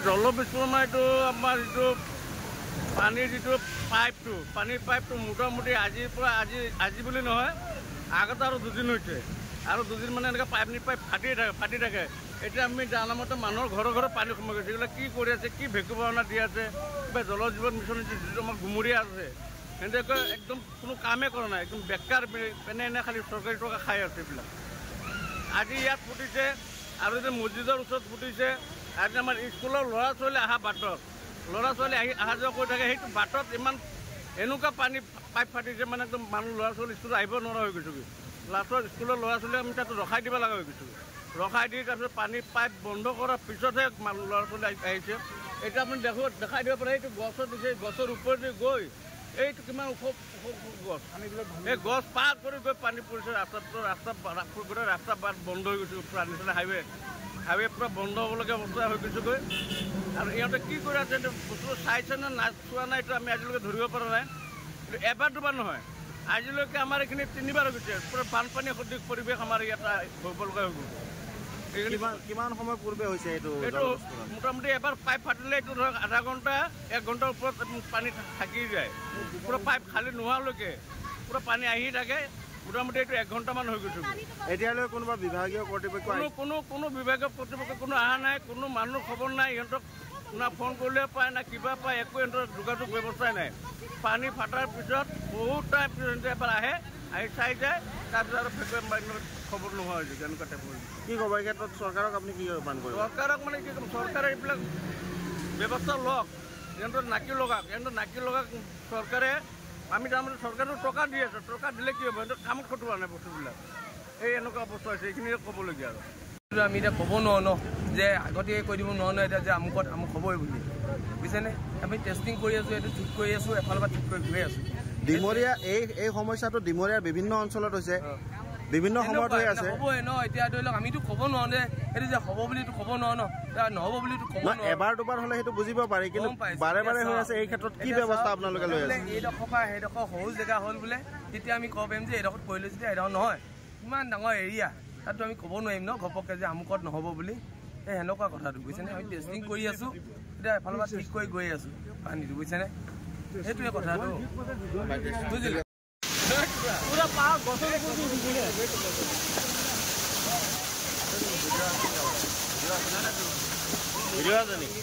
জলবিস্ফোৰণ এইটো আমাৰ যিটো পানীৰ যিটো পানীৰ পাইপটো মোটামুটি আজিৰ পৰা আজি বুলি নহয় আগতে আৰু 2 দিন হৈছে আৰু 2 দিন মানে এনেকৈ পাইপ ফাটি থাকে এতিয়া আমি জানামতে মানুহৰ ঘৰে পানী সোমাই গৈছে এইবিলাক কি কৰি আছে কি ভেকুৱানা দি আছে কিবা জল জীৱন মিছন যিটো আমাৰ গুমৰীয়া আছে সেনেকৈ একদম কোনো কামেই কৰা নাই একদম বেকাৰ এনে খালি চৰকাৰী টকা খাই আছে এইবিলাক আজি ইয়াত ফুটিছে আৰু যে মছজিদৰ ওচৰত ফুটিছে আজি আমাৰ স্কুলৰ ল'ৰা ছোৱালী অহা বাটত ল'ৰা ছোৱালী অহা যোৱা কৰি থাকে সেইটো বাটত ইমান এনেকুৱা পানী পাইপ ফাটিছে মানে একদম মানুহ ল'ৰা ছোৱালী স্কুলত আহিব নোৱাৰা হৈ গৈছোঁ লাষ্টত স্কুলৰ ল'ৰা ছোৱালী আমি তাত ৰখাই দিব লগা হৈ গৈছোঁ ৰখাই দি তাৰপিছত পানী পাইপ বন্ধ কৰাৰ পিছতহে মানুহ ল'ৰা ছোৱালী আহিছে এতিয়া আপুনি দেখাই দিব পাৰে এইটো গছত দিছে গছৰ ওপৰেদি গৈ এইটো কিমান ওখ গছ এই গছ পাৰ কৰি গৈ পানী পৰিছে ৰাস্তা বাট বন্ধ হৈ গৈছে পূৰা নিচিনা হাইৱে পূৰা বন্ধ হ'বলগীয়া অৱস্থা হৈ গৈছেগৈ আৰু ইহঁতে কি কৰি আছে বস্তুটো চাইছে নে চোৱা নাই এইটো আমি আজিলৈকে ধৰিব পৰা নাই কিন্তু এবাৰ দুবাৰ নহয় আজিলৈকে আমাৰ এইখিনি 3বাৰ হৈ গৈছে পূৰা বানপানী সদৃশ পৰিৱেশ আমাৰ ইয়াত হ'ব লগা হৈ গৈছে কিমান সময় পূৰ্বে হৈছে এইটো মোটামুটি এবাৰ পাইপ ফাটিলে এইটো ধৰক আধা ঘণ্টা 1 ঘণ্টাৰ ওপৰত পানী থাকি যায় পূৰা পাইপ খালী নোহোৱালৈকে পূৰা পানী আহি থাকে মোটামুটি এইটো 1 ঘণ্টামান হৈ গৈছে এতিয়ালৈ কোনোবা বিভাগীয় কৰ্তৃপক্ষ কোনো বিভাগীয় কৰ্তৃপক্ষ কোনো অহা নাই কোনো মানুহৰ খবৰ নাই ইহঁতক না ফোন কৰিলে পায় না কিবা পায় একো ইহঁতৰ যোগাযোগ ব্যৱস্থাই নাই পানী ফাটাৰ পিছত বহুত টাইম পিছত এবাৰ আহি চাই যায় তাৰপিছত আৰু খবৰ নোহোৱা হৈছে তেনেকুৱা টাইপৰ কি ক'ব এই ক্ষেত্ৰত চৰকাৰক আপুনি কি আহ্বান কৰিব চৰকাৰক মানে কি ক'ম চৰকাৰে এইবিলাক ব্যৱস্থা লওক সিহঁতৰ নাকি লগাক চৰকাৰে আমি তাৰমানে চৰকাৰেও টকা দি আছোঁ টকা দিলে কি হ'ব সিহঁতৰ কামত খটোৱা নাই বস্তুবিলাক এই এনেকুৱা অৱস্থা হৈছে এইখিনিয়ে ক'বলগীয়া আৰু আমি এতিয়া ক'ব নোৱাৰো ন যে আগতীয়াকৈ কৈ দিব নোৱাৰো ন এতিয়া যে আমুক হ'বই বুলি বুজিছেনে আমি টেষ্টিং কৰি আছোঁ এইটো ঠিক কৰি আছোঁ এফালৰ পৰা ঠিক কৰি গৈ আছোঁ ডিমৰীয়া এই সমস্যাটো ডিমৰীয়াৰ বিভিন্ন অঞ্চলত হৈছে বিভিন্ন সময়ত হৈ আছে হ'বই ন এতিয়া ধৰি লওক আমিতো ক'ব নোৱাৰো যে সেইটো যে হ'ব বুলিতো ক'ব নোৱাৰো ন নহ'ব বুলিতো ক'ব নোৱাৰো এবাৰ দুবাৰ হ'লে সেইটো বুজিব পাৰি কিন্তু বাৰে হৈ আছে এই ক্ষেত্ৰত কি ব্যৱস্থা আপোনালোকে লৈ আছে এইডোখৰ পৰা সেইডোখৰ সৰু জেগা হ'ল বোলে তেতিয়া আমি ক'ব পাৰিম যে এইডোখৰত কৰিলোঁ যেতিয়া এইডোখৰ নহয় ইমান ডাঙৰ এৰিয়া তাততো আমি ক'ব নোৱাৰিম ন ঘপককৈ যে আমুকত নহ'ব বুলি এই সেনেকুৱা কথাটো বুজিছেনে আমি টেষ্টিং কৰি আছোঁ এতিয়া এফালৰ পৰা ঠিক কৰি গৈ আছোঁ পানীটো বুজিছেনে সেইটোৱে কথাটো বুজিলে পুৰা পাহাৰ গছৰ ভিডিঅ' আছে নেকি